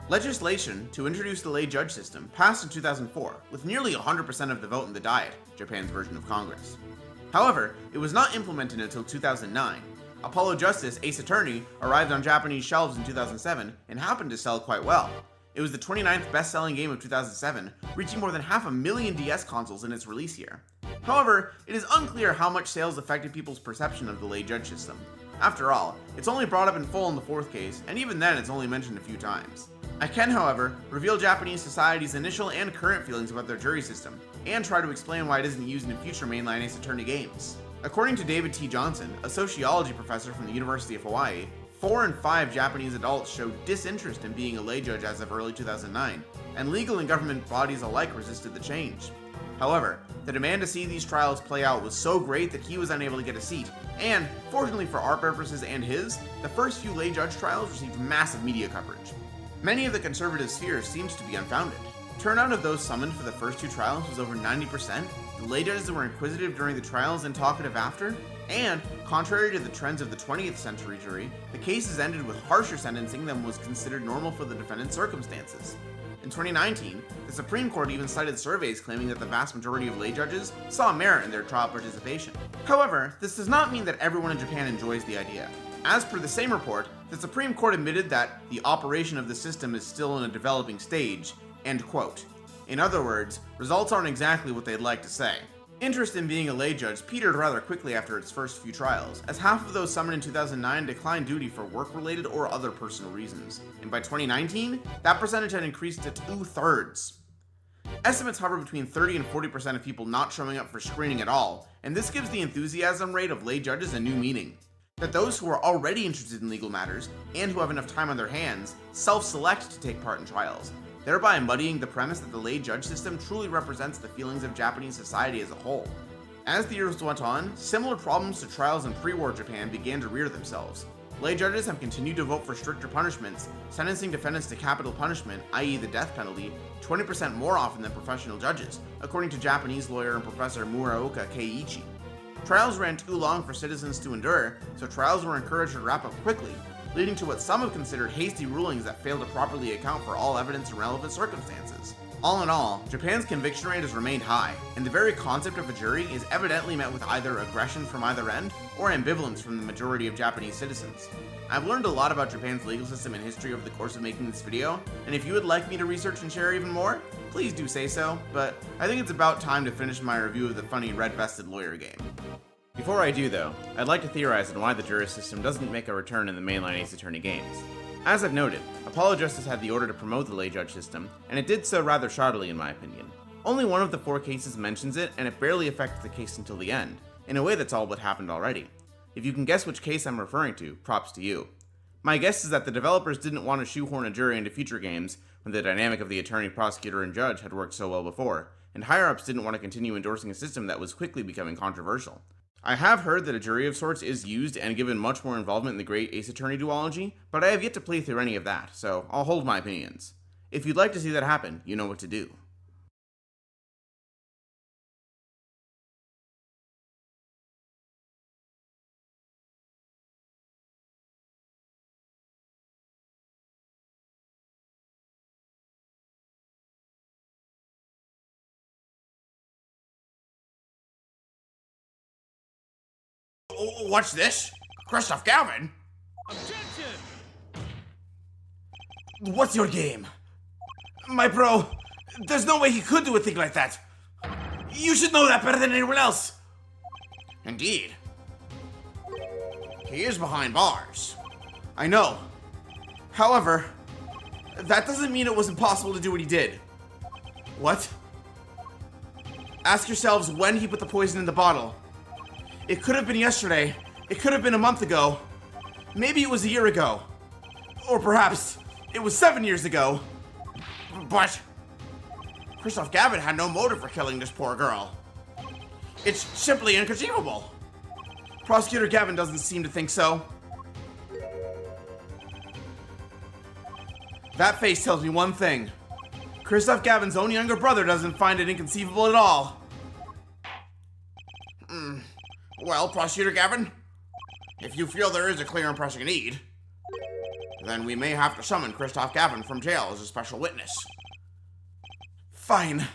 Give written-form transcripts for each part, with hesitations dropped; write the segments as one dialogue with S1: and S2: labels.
S1: Legislation to introduce the lay judge system passed in 2004, with nearly 100% of the vote in the Diet, Japan's version of Congress. However, it was not implemented until 2009. Apollo Justice Ace Attorney arrived on Japanese shelves in 2007 and happened to sell quite well. It was the 29th best-selling game of 2007, reaching more than 500,000 DS consoles in its release year. However, it is unclear how much sales affected people's perception of the lay judge system. After all, it's only brought up in full in the fourth case, and even then it's only mentioned a few times. I can, however, reveal Japanese society's initial and current feelings about their jury system, and try to explain why it isn't used in future mainline Ace Attorney games. According to David T. Johnson, a sociology professor from the University of Hawaii, 4 in 5 Japanese adults showed disinterest in being a lay judge as of early 2009, and legal and government bodies alike resisted the change. However, the demand to see these trials play out was so great that he was unable to get a seat, and, fortunately for our purposes and his, the first few lay judge trials received massive media coverage. Many of the conservative fears seems to be unfounded. Turnout of those summoned for the first 2 trials was over 90%, the lay judges were inquisitive during the trials and talkative after, and, contrary to the trends of the 20th century jury, the cases ended with harsher sentencing than was considered normal for the defendant's circumstances. In 2019, the Supreme Court even cited surveys claiming that the vast majority of lay judges saw merit in their trial participation. However, this does not mean that everyone in Japan enjoys the idea. As per the same report, the Supreme Court admitted that the operation of the system is still in a developing stage, end quote. In other words, results aren't exactly what they'd like to say. Interest in being a lay judge petered rather quickly after its first few trials, as half of those summoned in 2009 declined duty for work-related or other personal reasons, and by 2019, that percentage had increased to 2/3. Estimates hover between 30 and 40% of people not showing up for screening at all, and this gives the enthusiasm rate of lay judges a new meaning. That those who are already interested in legal matters, and who have enough time on their hands, self-select to take part in trials, thereby muddying the premise that the lay judge system truly represents the feelings of Japanese society as a whole. As the years went on, similar problems to trials in pre-war Japan began to rear themselves. Lay judges have continued to vote for stricter punishments, sentencing defendants to capital punishment, i.e. the death penalty, 20% more often than professional judges, according to Japanese lawyer and professor Muraoka Keiichi. Trials ran too long for citizens to endure, so trials were encouraged to wrap up quickly, leading to what some have considered hasty rulings that fail to properly account for all evidence and relevant circumstances. All in all, Japan's conviction rate has remained high, and the very concept of a jury is evidently met with either aggression from either end, or ambivalence from the majority of Japanese citizens. I've learned a lot about Japan's legal system and history over the course of making this video, and if you would like me to research and share even more, please do say so, but I think it's about time to finish my review of the funny red-vested lawyer game. Before I do though, I'd like to theorize on why the jury system doesn't make a return in the mainline Ace Attorney games. As I've noted, Apollo Justice had the order to promote the lay judge system, and it did so rather shoddily in my opinion. Only one of the 4 cases mentions it, and it barely affects the case until the end. In a way, that's all but happened already. If you can guess which case I'm referring to, props to you. My guess is that the developers didn't want to shoehorn a jury into future games when the dynamic of the attorney, prosecutor, and judge had worked so well before, and higher-ups didn't want to continue endorsing a system that was quickly becoming controversial. I have heard that a jury of sorts is used and given much more involvement in the great Ace Attorney duology, but I have yet to play through any of that, so I'll hold my opinions. If you'd like to see that happen, you know what to do. What's this? Christoph Galvin?
S2: Objection!
S1: What's your game? My bro, there's no way he could do a thing like that. You should know that better than anyone else. Indeed. He is behind bars. I know. However, that doesn't mean it was impossible to do what he did. What? Ask yourselves when he put the poison in the bottle. It could have been yesterday. It could have been a month ago. Maybe it was a year ago. Or perhaps it was 7 years ago. But Christoph Gavin had no motive for killing this poor girl. It's simply inconceivable. Prosecutor Gavin doesn't seem to think so. That face tells me one thing. Christoph Gavin's own younger brother doesn't find it inconceivable at all. Well, Prosecutor Gavin, if you feel there is a clear and pressing need, Then we may have to summon Christoph Gavin from jail as a special witness. Fine.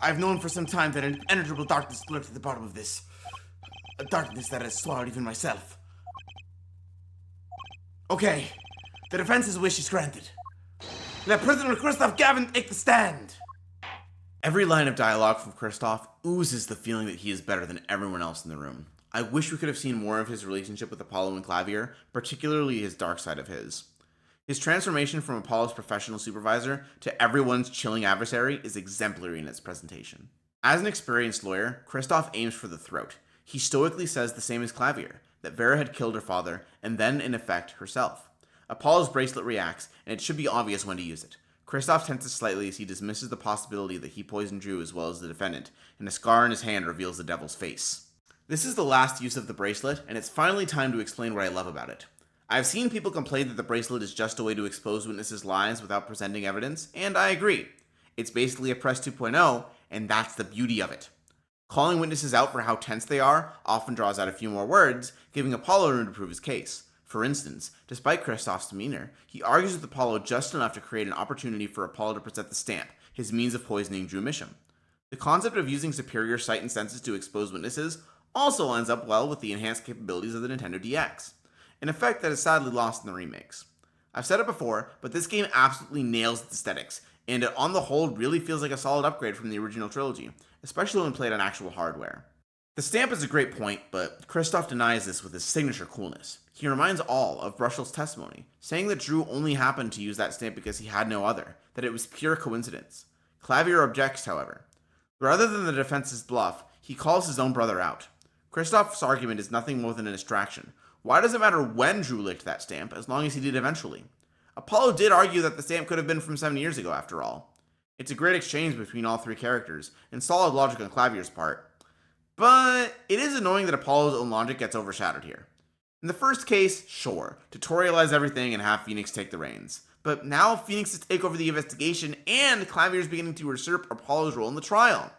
S1: I've known for some time that an impenetrable darkness lurked at the bottom of this. A darkness that has swallowed even myself. Okay. The defense's wish is granted. Let prisoner Christoph Gavin take the stand. Every line of dialogue from Christoph oozes the feeling that he is better than everyone else in the room. I wish we could have seen more of his relationship with Apollo and Clavier, particularly his dark side of his. His transformation from Apollo's professional supervisor to everyone's chilling adversary is exemplary in its presentation. As an experienced lawyer, Christoph aims for the throat. He stoically says the same as Clavier, that Vera had killed her father, and then, in effect, herself. Apollo's bracelet reacts, and it should be obvious when to use it. Christoph tenses slightly as he dismisses the possibility that he poisoned Drew as well as the defendant, and a scar on his hand reveals the devil's face. This is the last use of the bracelet, and it's finally time to explain what I love about it. I've seen people complain that the bracelet is just a way to expose witnesses' lies without presenting evidence, and I agree. It's basically a Press 2.0, and that's the beauty of it. Calling witnesses out for how tense they are often draws out a few more words, giving Apollo room to prove his case. For instance, despite Christoph's demeanor, he argues with Apollo just enough to create an opportunity for Apollo to present the stamp, his means of poisoning Drew Misham. The concept of using superior sight and senses to expose witnesses also lines up well with the enhanced capabilities of the Nintendo DX, an effect that is sadly lost in the remakes. I've said it before, but this game absolutely nails its aesthetics, and it on the whole really feels like a solid upgrade from the original trilogy, especially when played on actual hardware. The stamp is a great point, but Christoph denies this with his signature coolness. He reminds all of Brushell's testimony, saying that Drew only happened to use that stamp because he had no other, that it was pure coincidence. Clavier objects, however. Rather than the defense's bluff, he calls his own brother out. Christoph's argument is nothing more than a distraction. Why does it matter when Drew licked that stamp, as long as he did eventually? Apollo did argue that the stamp could have been from 7 years ago, after all. It's a great exchange between all three characters, and solid logic on Clavier's part. But it is annoying that Apollo's own logic gets overshadowed here. In the first case, sure, tutorialize everything and have Phoenix take the reins. But now Phoenix is take over the investigation, and Clavier is beginning to usurp Apollo's role in the trial.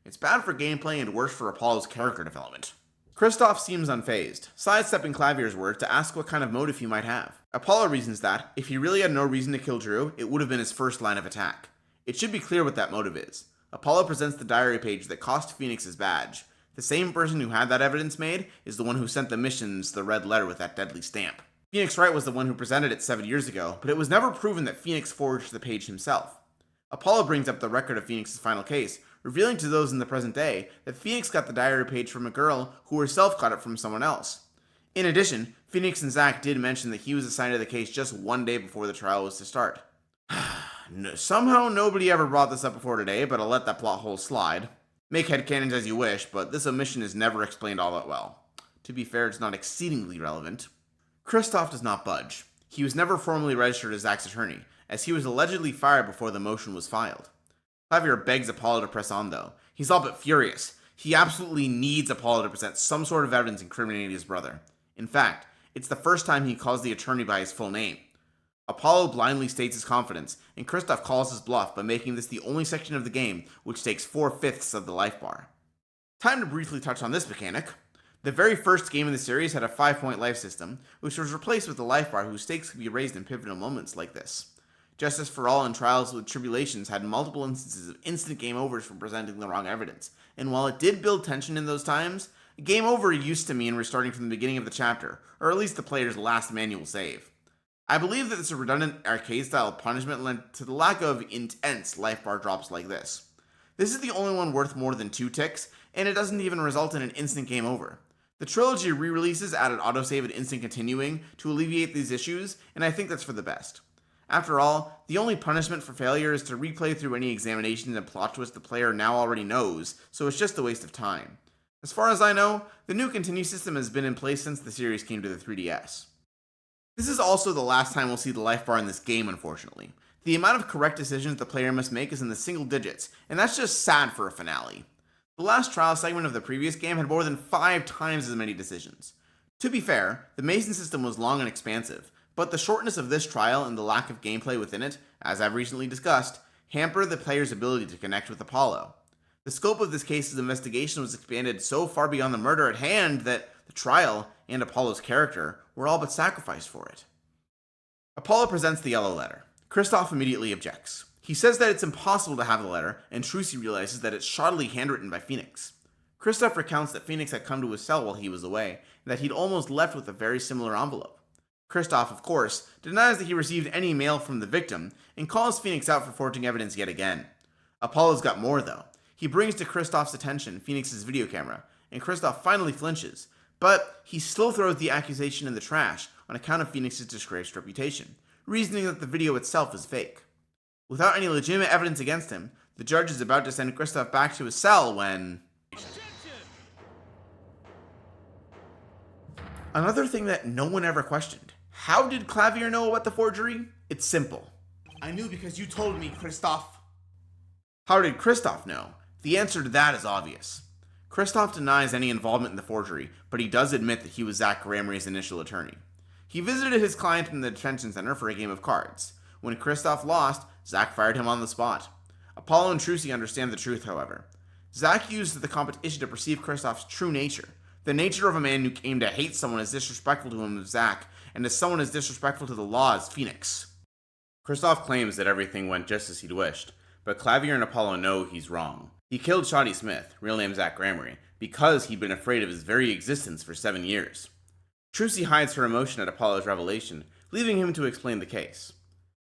S1: It's bad for gameplay and worse for Apollo's character development. Christoph seems unfazed, sidestepping Clavier's words to ask what kind of motive he might have. Apollo reasons that, if he really had no reason to kill Drew, it would have been his first line of attack. It should be clear what that motive is. Apollo presents the diary page that cost Phoenix his badge. The same person who had that evidence made is the one who sent the missions the red letter with that deadly stamp. Phoenix Wright was the one who presented it 7 years ago, but it was never proven that Phoenix forged the page himself. Apollo brings up the record of Phoenix's final case, revealing to those in the present day that Phoenix got the diary page from a girl who herself got it from someone else. In addition, Phoenix and Zack did mention that he was assigned to the case just 1 day before the trial was to start. Somehow nobody ever brought this up before today, but I'll let that plot hole slide. Make headcanons as you wish, but this omission is never explained all that well. To be fair, it's not exceedingly relevant. Christoph does not budge. He was never formally registered as Zack's attorney, as he was allegedly fired before the motion was filed. Clavier begs Apollo to press on, though. He's all but furious. He absolutely needs Apollo to present some sort of evidence incriminating his brother. In fact, it's the first time he calls the attorney by his full name. Apollo blindly states his confidence, and Christoph calls his bluff by making this the only section of the game which takes 4/5 of the life bar. Time to briefly touch on this mechanic. The very first game in the series had a 5-point life system, which was replaced with a life bar whose stakes could be raised in pivotal moments like this. Justice for All and Trials with Tribulations had multiple instances of instant game overs for presenting the wrong evidence, and while it did build tension in those times, game over used to mean restarting from the beginning of the chapter, or at least the player's last manual save. I believe that this redundant arcade-style punishment led to the lack of intense life bar drops like this. This is the only one worth more than 2 ticks, and it doesn't even result in an instant game over. The trilogy re-releases added autosave and instant continuing to alleviate these issues, and I think that's for the best. After all, the only punishment for failure is to replay through any examinations and plot twist the player now already knows, so it's just a waste of time. As far as I know, the new continue system has been in place since the series came to the 3DS. This is also the last time we'll see the life bar in this game, unfortunately. The amount of correct decisions the player must make is in the single digits, and that's just sad for a finale. The last trial segment of the previous game had more than 5 times as many decisions. To be fair, the Mason system was long and expansive, but the shortness of this trial and the lack of gameplay within it, as I've recently discussed, hamper the player's ability to connect with Apollo. The scope of this case's investigation was expanded so far beyond the murder at hand that the trial, and Apollo's character, were all but sacrificed for it. Apollo presents the yellow letter. Kristoff immediately objects. He says that it's impossible to have the letter, and Trucy realizes that it's shoddily handwritten by Phoenix. Kristoff recounts that Phoenix had come to his cell while he was away, and that he'd almost left with a very similar envelope. Kristoff, of course, denies that he received any mail from the victim, and calls Phoenix out for forging evidence yet again. Apollo's got more, though. He brings to Kristoff's attention Phoenix's video camera, and Kristoff finally flinches, but he still throws the accusation in the trash on account of Phoenix's disgraced reputation, reasoning that the video itself is fake. Without any legitimate evidence against him, the judge is about to send Kristoff back to his cell when... Another thing that no one ever questioned. How did Clavier know about the forgery? It's simple. I knew because you told me, Kristoff. How did Kristoff know? The answer to that is obvious. Kristoff denies any involvement in the forgery, but he does admit that he was Zach Gramery's initial attorney. He visited his client in the detention center for a game of cards. When Kristoff lost, Zach fired him on the spot. Apollo and Trucy understand the truth, however. Zach used the competition to perceive Kristoff's true nature, the nature of a man who came to hate someone as disrespectful to him as Zach, and as someone as disrespectful to the law as Phoenix. Kristoff claims that everything went just as he'd wished, but Clavier and Apollo know he's wrong. He killed Shoddy Smith, real name Zach Gramery, because he'd been afraid of his very existence for 7 years. Trucy hides her emotion at Apollo's revelation, leaving him to explain the case.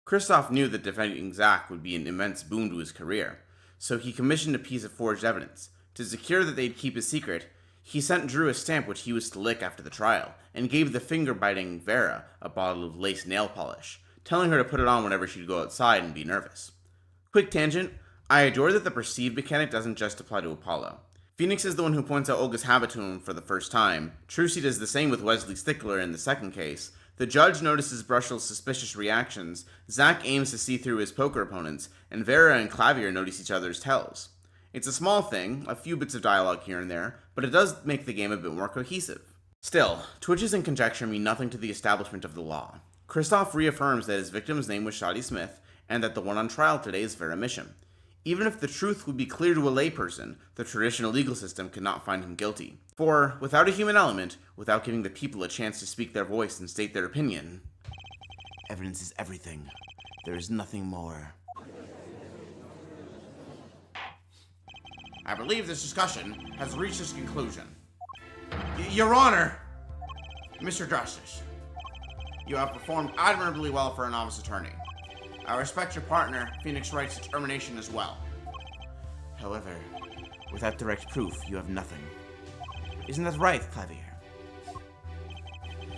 S1: Kristoff knew that defending Zach would be an immense boon to his career, so he commissioned a piece of forged evidence. To secure that they'd keep his secret, he sent Drew a stamp which he was to lick after the trial, and gave the finger-biting Vera a bottle of lace nail polish, telling her to put it on whenever she'd go outside and be nervous. Quick tangent, I adore that the perceived mechanic doesn't just apply to Apollo. Phoenix is the one who points out Olga's habit to him for the first time. Trucy does the same with Wesley Stickler in the second case. The judge notices Brushell's suspicious reactions, Zach aims to see through his poker opponents, and Vera and Clavier notice each other's tells. It's a small thing, a few bits of dialogue here and there, but it does make the game a bit more cohesive. Still, twitches and conjecture mean nothing to the establishment of the law. Kristoff reaffirms that his victim's name was Shoddy Smith, and that the one on trial today is Vera Misham. Even if the truth would be clear to a layperson, the traditional legal system could not find him guilty. For, without a human element, without giving the people a chance to speak their voice and state their opinion, evidence is everything. There is nothing more. I believe this discussion has reached its conclusion. Your Honor! Mr. Justice, you have performed admirably well for a novice attorney. I respect your partner, Phoenix Wright's determination as well. However, without direct proof, you have nothing. Isn't that right, Clavier?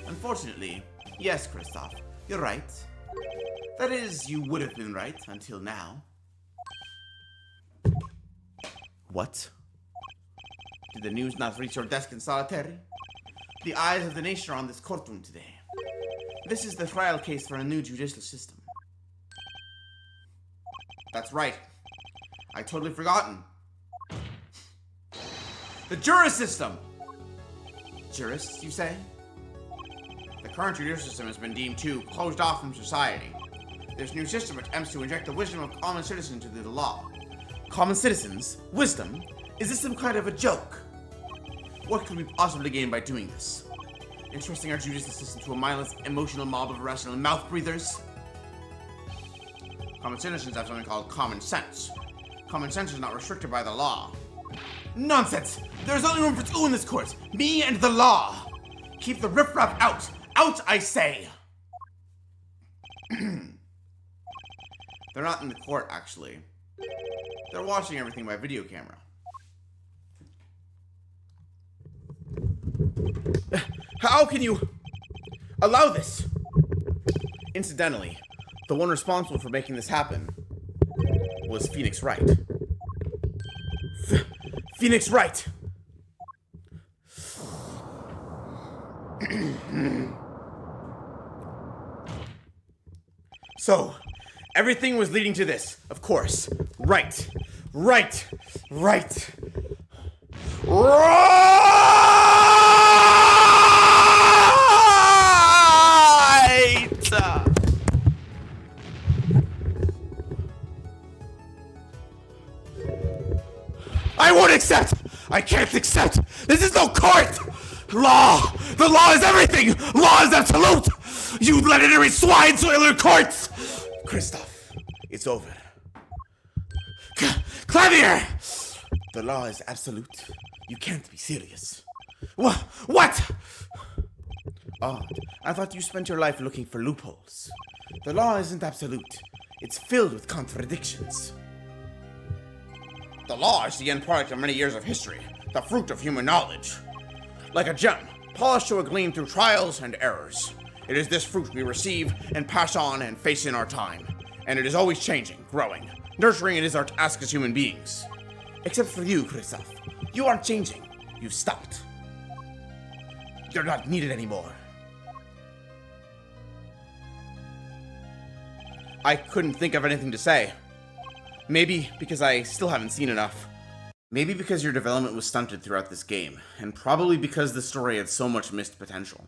S1: Unfortunately, yes, Kristoff, you're right. That is, you would have been right until now. What? Did the news not reach your desk in solitary? The eyes of the nation are on this courtroom today. This is the trial case for a new judicial system. That's right. I totally forgotten. The jurist system! Jurists, you say? The current judicial system has been deemed too closed off from society. This new system attempts to inject the wisdom of common citizens into the law. Common citizens? Wisdom? Is this some kind of a joke? What could we possibly gain by doing this? Entrusting our judicial system to a mindless, emotional mob of irrational mouth breathers? Common citizens have something called common sense. Common sense is not restricted by the law. Nonsense! There's only room for two in this court. Me and the law. Keep the riffraff out. Out, I say! They're not in the court, actually. They're watching everything by video camera. How can you allow this? Incidentally, the one responsible for making this happen was Phoenix Wright. Phoenix Wright! So, everything was leading to this, of course. Right. I won't accept! I can't accept! This is no court! Law! The law is everything! Law is absolute! You legendary swine soiler courts! Kristoff, it's over. Clavier! The law is absolute. You can't be serious. What? Odd. I thought you spent your life looking for loopholes. The law isn't absolute. It's filled with contradictions. The law is the end product of many years of history, the fruit of human knowledge. Like a gem, polished to a gleam through trials and errors. It is this fruit we receive and pass on and face in our time. And it is always changing, growing. Nurturing it is our task as human beings. Except for you, Kristoff. You aren't changing. You've stopped. You're not needed anymore. I couldn't think of anything to say. Maybe because I still haven't seen enough. Maybe because your development was stunted throughout this game, and probably because the story had so much missed potential.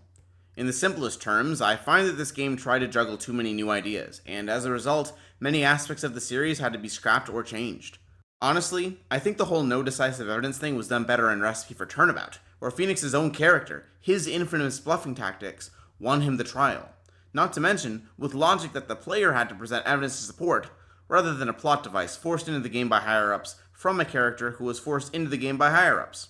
S1: In the simplest terms, I find that this game tried to juggle too many new ideas, and as a result, many aspects of the series had to be scrapped or changed. Honestly, I think the whole no decisive evidence thing was done better in Recipe for Turnabout, where Phoenix's own character, his infamous bluffing tactics, won him the trial. Not to mention, with logic that the player had to present evidence to support, rather than a plot device forced into the game by higher-ups from a character who was forced into the game by higher-ups.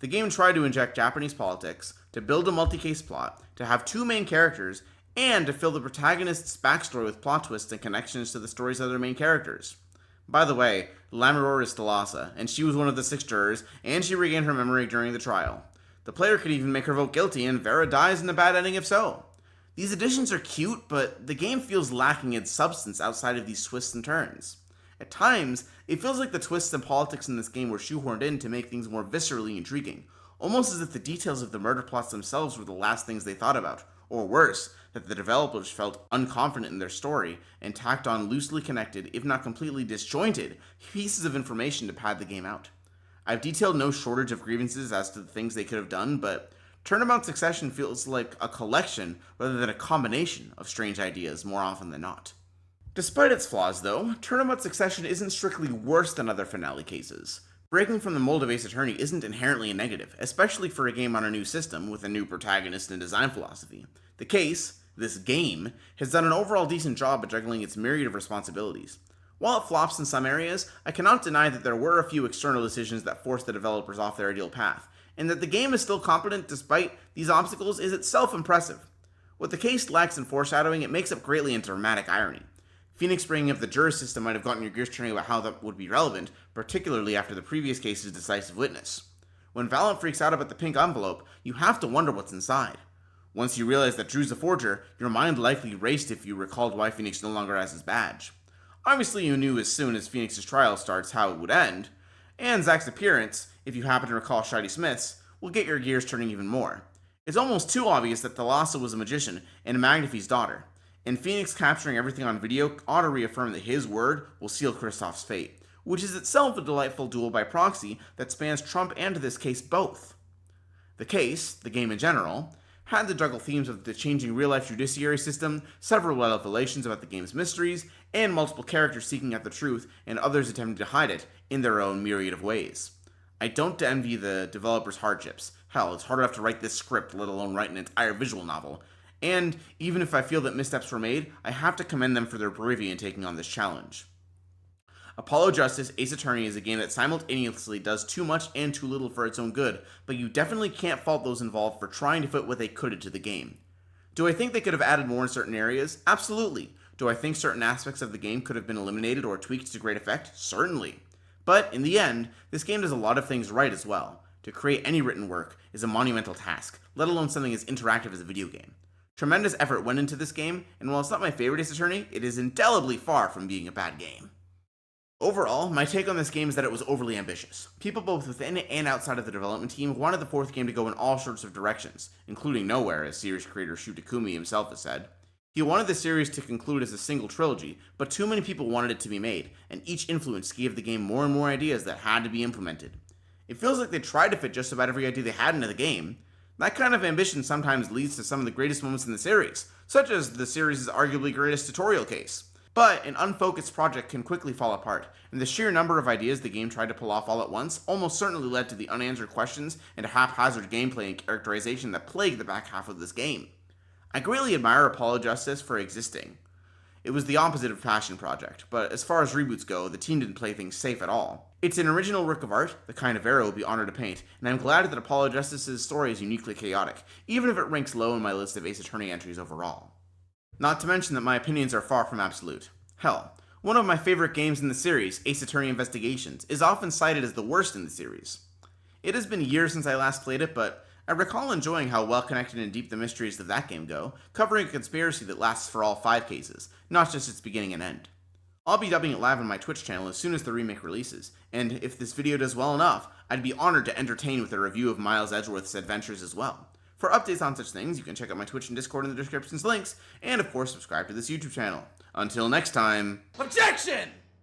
S1: The game tried to inject Japanese politics, to build a multi-case plot, to have two main characters, and to fill the protagonist's backstory with plot twists and connections to the story's other main characters. By the way, Lamoureux is Thalassa, and she was one of the 6 jurors, and she regained her memory during the trial. The player could even make her vote guilty, and Vera dies in a bad ending if so. These additions are cute, but the game feels lacking in substance outside of these twists and turns. At times, it feels like the twists and politics in this game were shoehorned in to make things more viscerally intriguing, almost as if the details of the murder plots themselves were the last things they thought about, or worse, that the developers felt unconfident in their story and tacked on loosely connected, if not completely disjointed, pieces of information to pad the game out. I've detailed no shortage of grievances as to the things they could have done, but Turnabout Succession feels like a collection rather than a combination of strange ideas more often than not. Despite its flaws, though, Turnabout Succession isn't strictly worse than other finale cases. Breaking from the mold of Ace Attorney isn't inherently a negative, especially for a game on a new system with a new protagonist and design philosophy. The case, this game, has done an overall decent job at juggling its myriad of responsibilities. While it flops in some areas, I cannot deny that there were a few external decisions that forced the developers off their ideal path, and that the game is still competent despite these obstacles is itself impressive. What the case lacks in foreshadowing, it makes up greatly in dramatic irony. Phoenix bringing up the juror system might have gotten your gears turning about how that would be relevant, particularly after the previous case's decisive witness. When Valent freaks out about the pink envelope, you have to wonder what's inside. Once you realize that Drew's a forger, your mind likely raced if you recalled why Phoenix no longer has his badge. Obviously you knew as soon as Phoenix's trial starts how it would end, and Zack's appearance, if you happen to recall Shiny Smith's, will get your gears turning even more. It's almost too obvious that Thalassa was a magician and Magnify's daughter, and Phoenix capturing everything on video ought to reaffirm that his word will seal Kristoff's fate, which is itself a delightful duel by proxy that spans Trump and this case both. The case, the game in general, had to juggle themes of the changing real-life judiciary system, several revelations about the game's mysteries, and multiple characters seeking out the truth and others attempting to hide it in their own myriad of ways. I don't envy the developers' hardships. Hell, it's hard enough to write this script, let alone write an entire visual novel. And even if I feel that missteps were made, I have to commend them for their bravery in taking on this challenge. Apollo Justice Ace Attorney is a game that simultaneously does too much and too little for its own good, but you definitely can't fault those involved for trying to fit what they could into the game. Do I think they could have added more in certain areas? Absolutely. Do I think certain aspects of the game could have been eliminated or tweaked to great effect? Certainly. But in the end, this game does a lot of things right as well. To create any written work is a monumental task, let alone something as interactive as a video game. Tremendous effort went into this game, and while it's not my favorite Ace Attorney, it is indelibly far from being a bad game. Overall, my take on this game is that it was overly ambitious. People both within and outside of the development team wanted the fourth game to go in all sorts of directions, including nowhere, as series creator Shu Takumi himself has said. He wanted the series to conclude as a single trilogy, but too many people wanted it to be made, and each influence gave the game more and more ideas that had to be implemented. It feels like they tried to fit just about every idea they had into the game. That kind of ambition sometimes leads to some of the greatest moments in the series, such as the series' arguably greatest tutorial case. But an unfocused project can quickly fall apart, and the sheer number of ideas the game tried to pull off all at once almost certainly led to the unanswered questions and haphazard gameplay and characterization that plague the back half of this game. I greatly admire Apollo Justice for existing. It was the opposite of passion project, but as far as reboots go, the team didn't play things safe at all. It's an original work of art, the kind of era will be honored to paint, and I'm glad that Apollo Justice's story is uniquely chaotic, even if it ranks low in my list of Ace Attorney entries overall. Not to mention that my opinions are far from absolute. Hell, one of my favorite games in the series, Ace Attorney Investigations, is often cited as the worst in the series. It has been years since I last played it, but I recall enjoying how well connected and deep the mysteries of that game go, covering a conspiracy that lasts for all 5 cases, not just its beginning and end. I'll be dubbing it live on my Twitch channel as soon as the remake releases, and if this video does well enough, I'd be honored to entertain with a review of Miles Edgeworth's adventures as well. For updates on such things, you can check out my Twitch and Discord in the description's links, and of course subscribe to this YouTube channel. Until next time, OBJECTION!